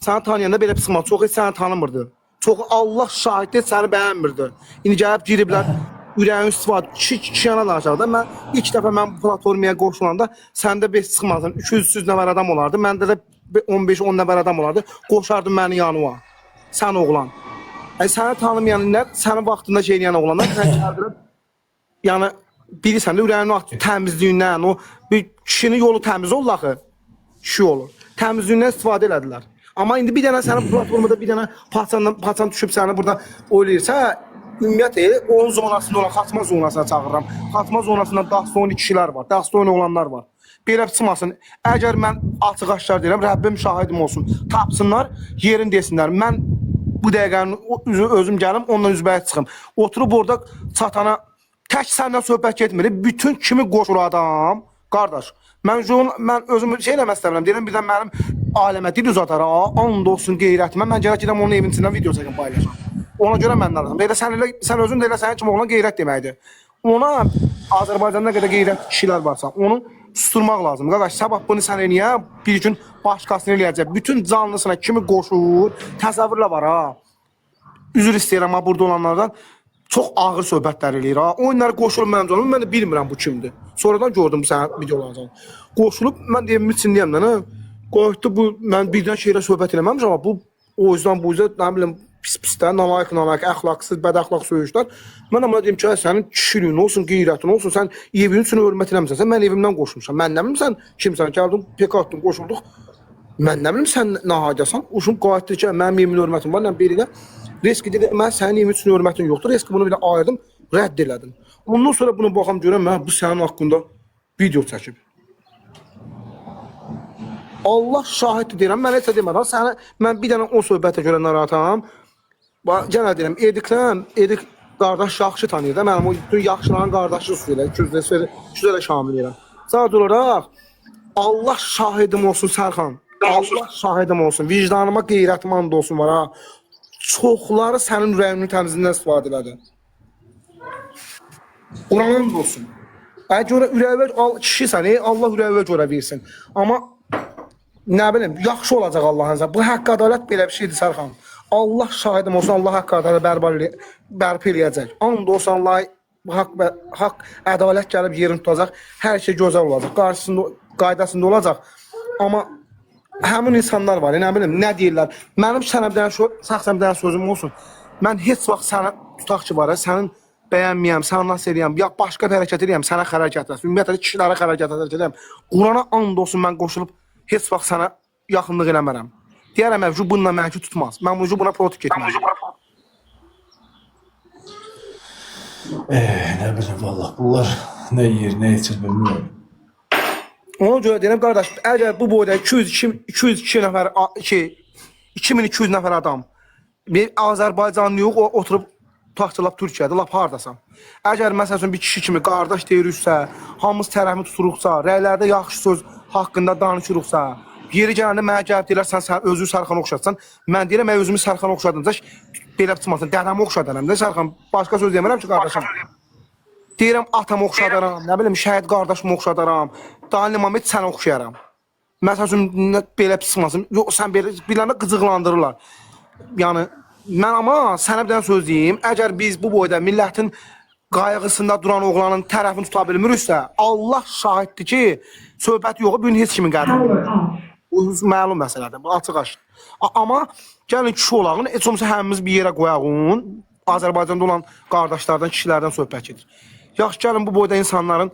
Səni tanıyanda belə pis çıxmaz. Çox heç səni tanımırdı. Çox Allah şahiddir səni bəyənmirdi. İndi gəlib giriblər ürəyin istifadə kişiyana danışardı. Mən ilk dəfə mən bu platformaya qoşulanda səndə 5 çıxmazdım. 200-300 nəfər adam olardı. Məndə də 15-10 nəfər adam olardı. Qoşardım məni yanıma. Sən oğlan. Səni tanımayan illər, sənin vaxtında şey eləyən oğlanlar sən gəldirib yəni bilirsən də ürəyinin təmizliyindən, o bir kişinin yolu təmiz olur axı. Kişi yolu. Təmizliyindən istifadə elədilər. Amma indi bir dənə sənin platformada bir dənə paçan düşüb səni burada oynayırsa, ümumiyyətlə onun zonasında olan xatma zonasına çağırıram. Xatma zonasında Dastoni kişilər var, Dastoni olanlar var. Belə çıxmasın. Əgər mən açıq aşkar deyirəm, Rəbbim şahidim olsun. Tapsınlar, yerin desinlər. Mən bu dəqiqəni özüm gəlim, ondan üzbəyə çıxım. Oturub orada çatana tək səndən söhbət getmir. Bütün kimi qoşur adam. Qardaş, mən özümü şey eləmək istəmirəm. Deyirəm birdən mənim aləmə dil uzatar. And olsun qeyrətimə. Mən gələk gedəm onun evin içindən video çəkim paylaşam. Ona görə mən danışıram. Elə sən özün də elə sənin kimi oğlan qeyrət deməkdir. Ona Azərbaycanda qədər qeyrət kişilər varsa, onu susturmaq lazım. Qardaş, sabah bunu sən eləyə, bir gün başqasını eləyəcək. Bütün canlısına kimi qoşur, təsəvvürlə var ha. Üzr istəyirəm ha burada olanlardan. Çox ağır söhbətlər eləyir ha. Oyunlar qoşulub mənim canım, mən də bilmirəm bu kimdir. Sonradan gördüm bu sənin videolarını. Qoşulub, mən deyimin içindəyəm də, qoydu bu, mən birdən şeylə söhbət eləməmişəm, amma bu, o yüzdən bu yüzden, nə bilim, pis-pislər, nalayıq, əxlaqsız, bədəxlaq söyüşlər. Mən amma deyim ki, sənin kişiliyin olsun, qeyrətin olsun, sən evinin üçün hörmət eləmişsən, mən evimdən qoşmuşam. Mən nə bilim, sən kimsən, gəldin, pek atdın, qoşulduq. Mən nə bilim, sən nahaydasan, uşum qayıtdır ki, mənim evimin hörmətim var, belə riski dedi, mən sənin evimin üçün hörmətin yoxdur, riski bunu belə ayırdım, rədd elədim. Ondan sonra bunu baxam görəm, mən bu sənin haqqında video çəkib. Allah şahiddir deyirəm, mən heç də demədim. Mən bir dənə o söhbətə görə narahatam. Genel deyirəm, Edik qardaş yaxşı tanıyır da, mənim o bütün yaxşıların qardaşı üstüylə, 200-lə şamil edirəm. Sadəcə olaraq, Allah şahidim olsun Sərxan, Allah şahidim olsun, vicdanıma qeyrətim and olsun var ha. Çoxları sənin ürəyinin təmizliyindən istifadə elədi. Quranın olsun. Əgər ürəyə kişisən, Allah ürəyə görə versin. Amma nə bilim, yaxşı olacaq Allah'ın izniyle. Bu haqq ədalət belə bir şeydir Sərxan. Allah şahidim olsun, Allah haqq ədalət bərpa eləyəcək. And olsun Allah, bu haqq ədalət gəlib yerini tutacaq. Hər şey gözəl olacaq, qaydasında olacaq. Amma həmin insanlar var, nə bilim, nə deyirlər. Mənim sənə bir dənə sözüm olsun. Mən heç vaxt sənə tutaq ki var, sənin bəyənməyəm, sənə nasıl eləyəm, ya başqa bir hərəkət eləyəm, sənə xərəkət edəm. Ümumiyyətlə, kişilərə xərəkət edəm. Qurana and olsun, mən qoşulub heç vaxt sənə yaxınlıq eləmərəm. Deyərəm, əvcü bununla mənki tutmaz. Mən buna protik etməyəm. Ne bileyim valla, bunlar nə yer, nə içir bilmirəm. Ona görə deyirəm, qardaş, əgər bu boyda 202 nəfər, 2200 nəfər adam, bir Azərbaycanlı yox, oturub taxçılab Türkiyədə, lap hardasan. Əgər məsələn bir kişi kimi qardaş deyirüksə, hamımız tərəfini tuturuqsa, rəylərdə yaxşı söz haqqında danışırıqsa, yeri gələndə mənə gəlib deyirlər, sən özünü Sərxana oxşatsan, mən deyirəm, mən özümü Sərxana oxşadınca belə çıxmasın, dədəmi oxşadaram da Sərxan, başqa söz demirəm ki, qardaşım. Deyirəm, atamı oxşadaram, nə bilim, şəhid qardaşımı oxşadaram, dalimam heç sənə oxşayaram. Məsələn, belə pis çıxmasın, yox, sən belə, bilənə qıcıqlandırırlar. Yəni, mən amma sənə bir dənə söz deyim, əgər biz bu boyda millətin qayğısında duran oğlanın tərəfini tuta bilmiriksə, Allah şahiddir ki, söhbət yox, bu gün heç kimin qədridir. Bu məlum məsələdir, bu açıq aşkar. Amma gəlin kişi olağın, heç olmasa həmimiz bir yerə qoyağın, Azərbaycanda olan qardaşlardan, kişilərdən söhbət gedir. Yaxşı, gəlin bu boyda insanların,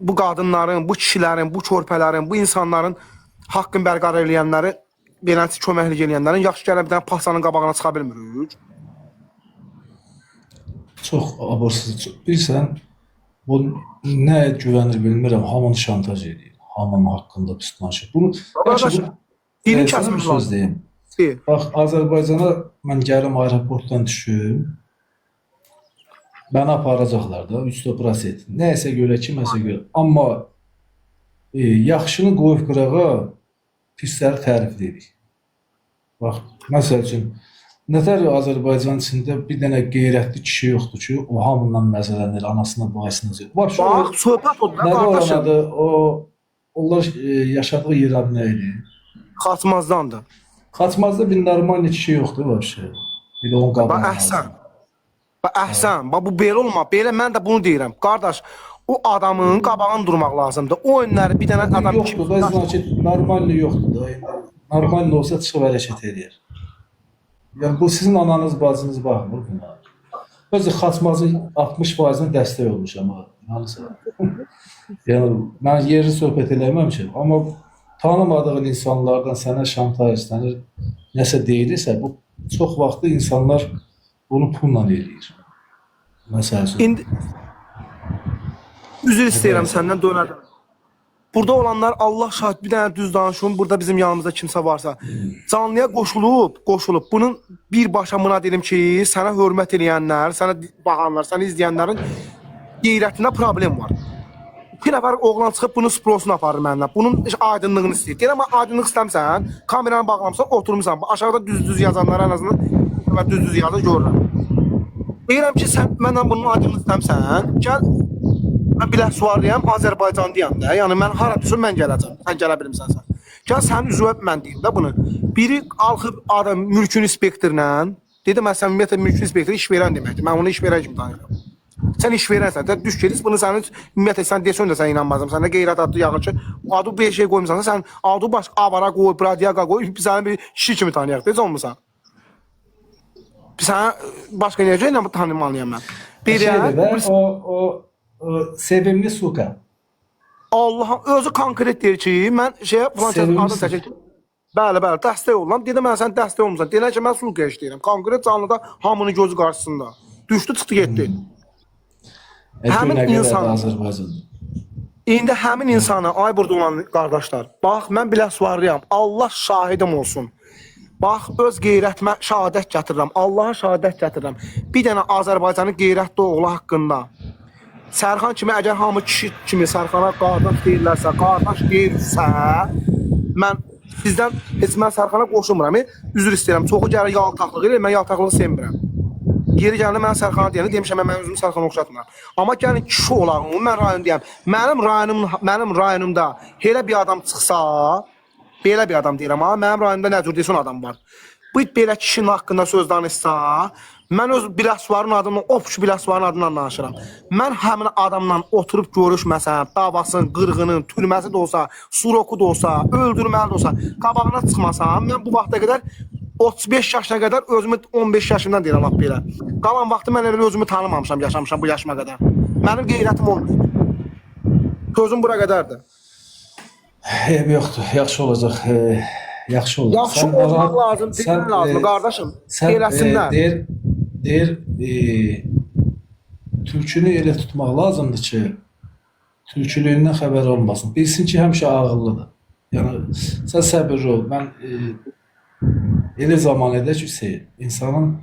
bu qadınların, bu kişilərin, bu körpələrin, bu insanların haqqın bərqərar eləyənləri, beləncə köməklik eləyənlərin, yaxşı gəlin bir dənə pasanın qabağına çıxa bilmirik. Çox abarsız, bilirsən, bu nə güvənir bilmirəm, hamını şantaj edir, hamının haqqında pis danışır. Bunu, dilin kəsmiş söz deyim. Bax, Azərbaycana mən gəlim aeroportdan düşüm, bəni aparacaqlar da, 3%. Nəyəsə görə, kiməsə görə. Amma yaxşını qoyub qırağa, pisləri tərif edik. Bax, məsəl üçün, nətər Azərbaycan içində bir dənə qeyrətli kişi yoxdur ki, o hamından məzələnir, anasına, bayasına zir. Bax, söhbət oldu, qardaşım. Onlar yaşadığı yer adı nə idi? Xatmazdandır. Xaçmazda bir normal kişi yoxdur vəbşə. Bir də onun Bax qabağına. əhsən. Bax əhsən. Bax bu belə olma. Belə mən də bunu deyirəm. Qardaş, o adamın qabağında durmaq lazımdır. O önləri bir dənə adam Yoxdur da, значит, normal yoxdur da. Normal olsa çıxıb hərəkət edir. Yəni bu sizin ananız, bacınız baxmır buna. Özü Xaçmazın 60%-dən dəstək olmuş amma inanırsan. Yəni mən yerli söhbət eləməmişəm, amma tanımadığın insanlardan sənə şantaj istənir, nəsə deyilirsə, bu çox vaxtı insanlar bunu pulla eləyir. Məsələn. İndi üzr istəyirəm səndən dönərdim. Burada olanlar Allah şahid bir dənə düz danışım. Burada bizim yanımızda kimsə varsa, canlıya qoşulub bunun birbaşa buna dedim ki, sənə hörmət eləyənlər, sənə baxanlar, səni izləyənlərin qeyrətində problem var. Bir nəfər oğlan çıxıb bunun sprosunu aparır məndən. Bunun aydınlığını istəyir. Deyirəm, aydınlıq istəmsən, kameranı bağlamsan, oturmuşsan. Aşağıda düz-düz yazanlar ən azından düz-düz yazı görürəm. Deyirəm ki, sən məndən bunun aydınlıq istəmsən, gəl, mən bilək suarlıyam, Azərbaycanlıyam da. Yəni, mən hara düşün, mən gələcəm. Sən gələ bilmsənsən. Gəl, sənin üzvə mən deyim də bunu. Biri qalxıb adam mülkün inspektorla, dedim, mən sən ümumiyyətlə mülkün inspektoru iş verən deməkdir. Mən onu iş verən kimi tanıyıram. Sən iş verənsən, düş gediz, bunu sənin ümumiyyətlə sən desən də sən inanmazım. Sən də qeyrət adlı yağır ki, adı bir şey qoymusan, sən adı başqa avara qoy, bradiyaqa qoy, səni bir kişi kimi tanıyaq, deyəcək olmursan. Sənə başqa necə ilə tanımalıyam mən? O sevimli suka. Allah'ın özü konkret deyir ki, mən filan adı çəkir. Bəli, dəstək oluram. Dedim, mən sən dəstək olmursan. Deyirəm ki, mən suka işləyirəm. Konkret canlıda hamının gözü qarşısında. Düşdü, çıxdı, getdi. Həmin insan, indi həmin insana, ay burada olan qardaşlar, bax, mən bilə suarlıyam, Allah şahidim olsun. Bax, öz qeyrətimə şəhadət gətirirəm, Allaha şəhadət gətirirəm. Bir dənə Azərbaycanın qeyrətli oğlu haqqında, Sərxan kimi, əgər hamı kişi kimi Sərxana qardaş deyirlərsə, qardaş deyirsə, mən sizdən, heç mən Sərxana qoşulmuram, üzr istəyirəm, çoxu gəlir yaltaqlıq edir, mən yaltaqlığı sevmirəm. Yeri gəldi mən Sərxana deyəndə demişəm mən özümü Sərxana oxşatmıram. Amma gəlin kişi olağım, mən rayon deyəm. Mənim rayonumda elə bir adam çıxsa, belə bir adam deyirəm ha, mənim rayonumda nə cür desin adam var. Bu belə kişinin haqqında söz danışsa, mən öz Biləsuvarın adından, Opş Biləsuvarın adından danışıram. Mən həmin adamla oturub görüşməsəm, davasının, qırğının, türməsi də olsa, suroku da olsa, öldürməli də olsa, qabağına çıxmasam, mən bu vaxta qədər 35 yaşına qədər özümü 15 yaşından deyirəm lap belə. Qalan vaxtı mən elə özümü tanımamışam, yaşamışam bu yaşıma qədər. Mənim qeyrətim olmur. Sözüm bura qədərdir. Eyb yoxdur, yaxşı olacaq. Yaxşı olacaq. Yaxşı olmaq lazım, bilmək lazım, qardaşım. Eləsinlər. Deyir, türkünü elə tutmaq lazımdır ki, türkülüyündən xəbər olmasın. Bilsin ki, həmişə ağıllıdır. Yəni, sən səbirli ol. Mən elə zaman edək Hüseyin, insanın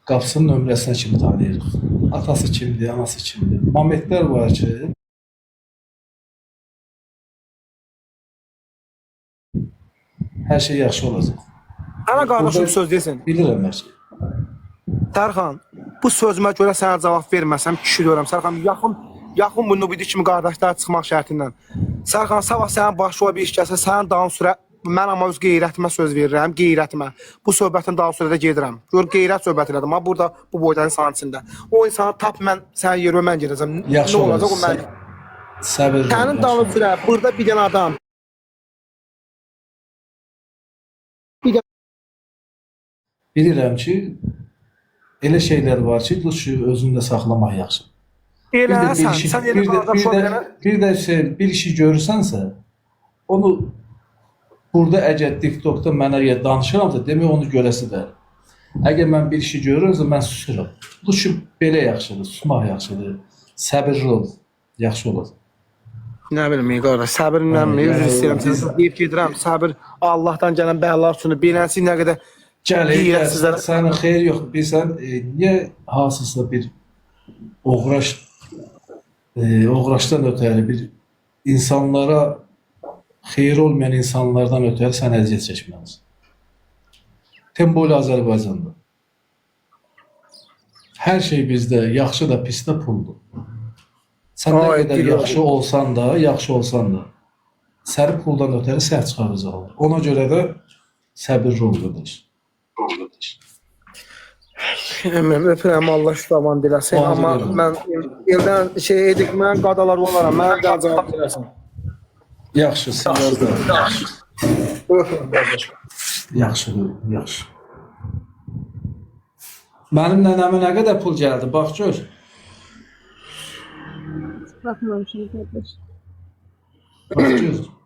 qapısının nömrəsinə kimi tanıyırıq. Atası kimdir, anası kimdir. Mametlər var ki, hər şey yaxşı olacaq. Ana qardaşım söz desin. Bilirəm hər şey. Sərxan, bu sözümə görə sənə cavab verməsəm, kişi deyirəm. Sərxan, yaxın bu nübidi kimi qardaşlar çıxmaq şərtindən. Sərxan, sabah sənin başına bir iş gəlsə, sənin dalın sürə, mən amma öz qeyrətimə söz verirəm, qeyrətimə. Bu söhbətin daha sürədə gedirəm. Gör, qeyrət söhbət elədim, amma burada, bu boyda insanın içində. O insanı tap, mən sənin yerime mən gedəcəm. Yaxşı olacaq, səbirli ol. Sənin dalın sürə, burada bir dənə adam. Bilirəm ki, elə şeylər var ki, özündə saxlamaq yaxşı. Elə, sən elə qalacaq. Bir işi görürsənsə, onu burada əgər TikTokda mənə danışıramsa, demək onu görəsidir. Əgər mən bir işi görürəmsə, mən susuram. Bu işi belə yaxşıdır, susmaq yaxşıdır. Səbirli ol, yaxşı olacaq. Nə bilim, qardaş, səbirlə mi? Üzr istəyirəm, deyib gedirəm, səbir Allahdan gələn bəhlar üçün, bilənsi nə qədər sənin xeyir yox. Bilsən, niyə hansısa bir oğraşdan ötəri, bir insanlara xeyir olmayan insanlardan ötəri sən əziyyət çəkməlisən. Temboyla Azərbaycanda. Hər şey bizdə, yaxşı da, pis də puldur. Sən nə qədər yaxşı olsan da, səni puldan ötəri səhv çıxaracaqlar. Ona görə də Səbirli ol qardaş. Əmim, öpürəm, Allah şüfaman diləsin. Amin, Amma amin. mən eldən şey edik, mən qadalar olaram, mən qadağan diləsin. Yaxşı, sağ ol. Öpürəm, qardaş. Yaxşı, yaxşı. Mənim nənəmə nə qədər pul gəldi? Bax gör. Bakmamışım kardeş. Bax gör.